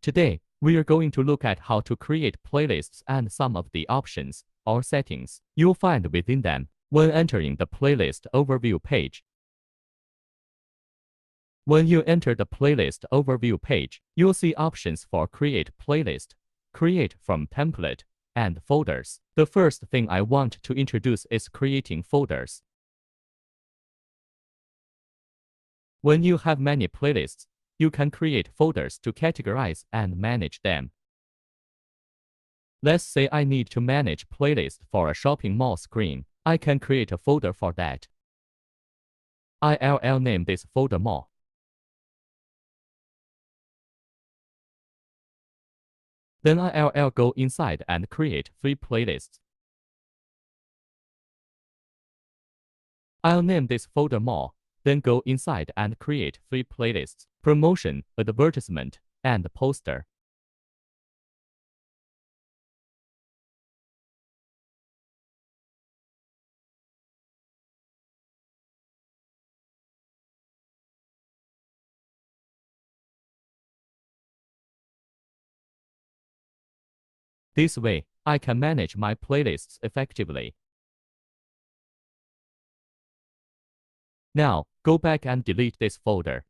Today, we are going to look at how to create playlists and some of the options or settings you'll find within them when entering the playlist overview page. When you enter the playlist overview page, you'll see options for create playlist, create from template, and folders. The first thing I want to introduce is creating folders. When you have many playlists, you can create folders to categorize and manage them. Let's say I need to manage playlist for a shopping mall screen. I can create a folder for that. I'll name this folder mall. Then I'll go inside and create 3 playlists. I'll name this folder mall, then go inside and create 3 playlists: promotion, advertisement, and poster. This way, I can manage my playlists effectively. Now, go back and delete this folder.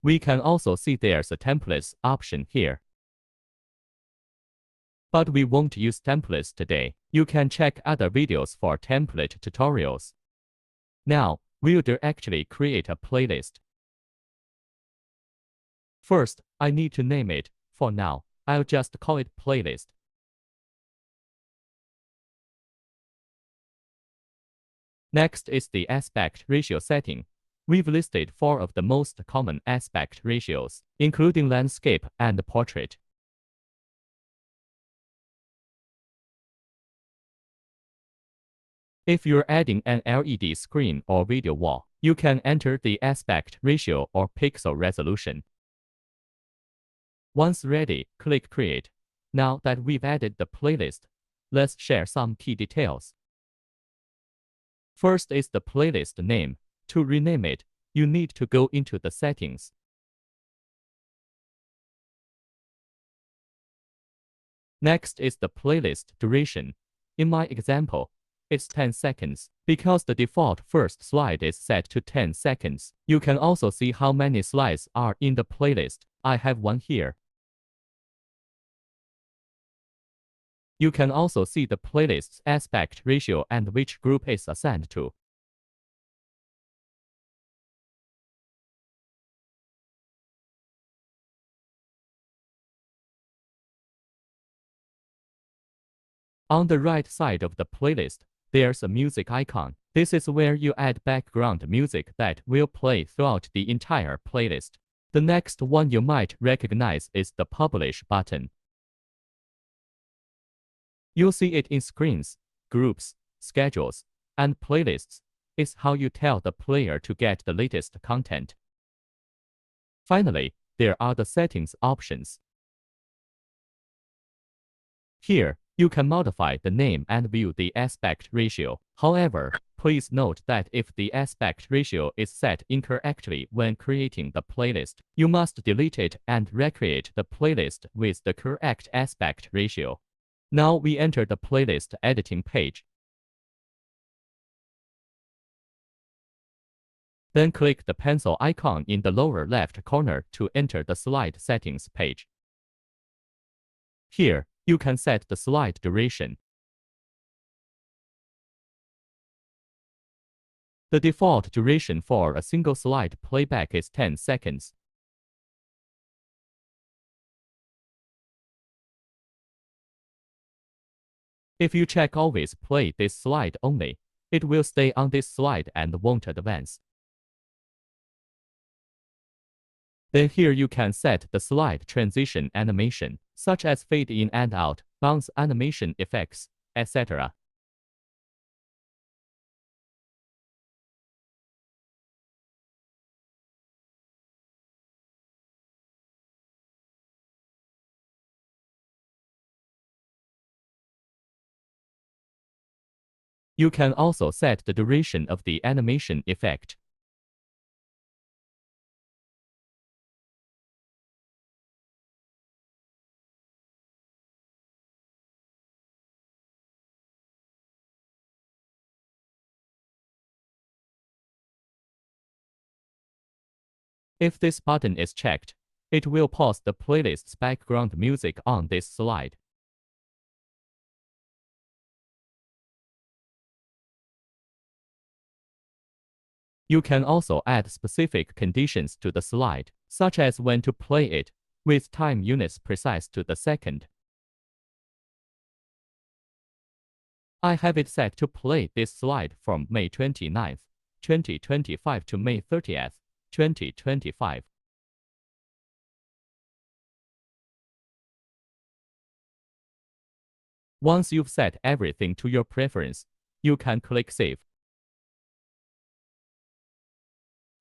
We can also see there's a templates option here. But we won't use templates today. You can check other videos for template tutorials. Now, we'll directly create a playlist. First, I need to name it. For now, I'll just call it playlist. Next is the aspect ratio setting. We've listed 4 of the most common aspect ratios, including landscape and portrait. If you're adding an LED screen or video wall, you can enter the aspect ratio or pixel resolution. Once ready, click Create. Now that we've added the playlist, let's share some key details. First is the playlist name. To rename it, you need to go into the settings. Next is the playlist duration. In my example, it's 10 seconds. Because the default first slide is set to 10 seconds, you can also see how many slides are in the playlist. I have one here. You can also see the playlist's aspect ratio and which group is assigned to. On the right side of the playlist, there's a music icon. This is where you add background music that will play throughout the entire playlist. The next one you might recognize is the Publish button. You'll see it in screens, groups, schedules, and playlists. It's how you tell the player to get the latest content. Finally, there are the settings options. Here, you can modify the name and view the aspect ratio. However, please note that if the aspect ratio is set incorrectly when creating the playlist, you must delete it and recreate the playlist with the correct aspect ratio. Now we enter the playlist editing page. Then click the pencil icon in the lower left corner to enter the slide settings page. Here, you can set the slide duration. The default duration for a single slide playback is 10 seconds. If you check always play this slide only, it will stay on this slide and won't advance. Then here you can set the slide transition animation, such as fade in and out, bounce animation effects, etc. You can also set the duration of the animation effect. If this button is checked, it will pause the playlist's background music on this slide. You can also add specific conditions to the slide, such as when to play it, with time units precise to the second. I have it set to play this slide from May 29th, 2025 to May 30th, 2025. Once you've set everything to your preference, you can click Save.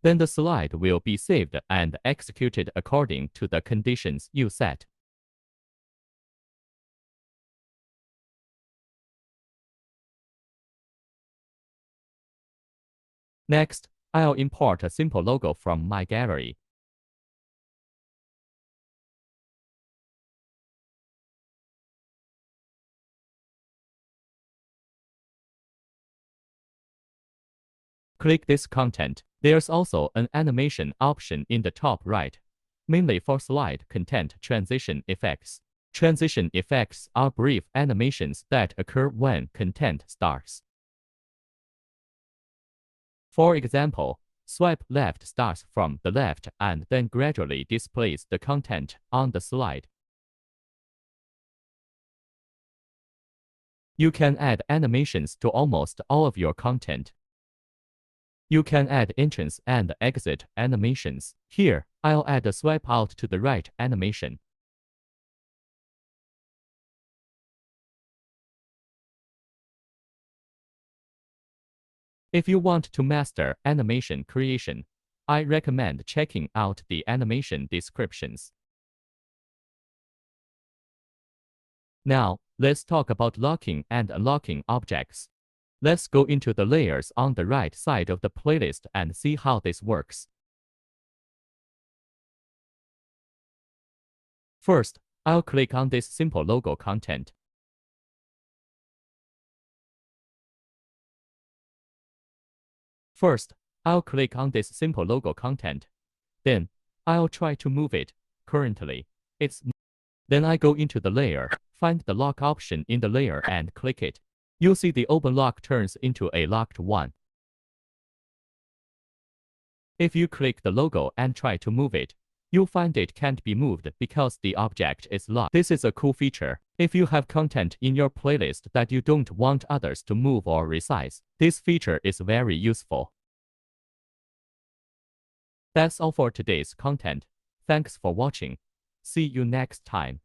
Then the slide will be saved and executed according to the conditions you set. Next, I'll import a simple logo from my gallery. Click this content. There's also an animation option in the top right, mainly for slide content transition effects. Transition effects are brief animations that occur when content starts. For example, swipe left starts from the left and then gradually displays the content on the slide. You can add animations to almost all of your content. You can add entrance and exit animations. Here, I'll add a swipe out to the right animation. If you want to master animation creation, I recommend checking out the animation descriptions. Now, let's talk about locking and unlocking objects. Let's go into the layers on the right side of the playlist and see how this works. First, I'll click on this simple logo content. Then, I'll try to move it. Currently, it's. Then I go into the layer, find the lock option in the layer and click it. You'll see the open lock turns into a locked one. If you click the logo and try to move it, you'll find it can't be moved because the object is locked. This is a cool feature. If you have content in your playlist that you don't want others to move or resize, this feature is very useful. That's all for today's content. Thanks for watching. See you next time.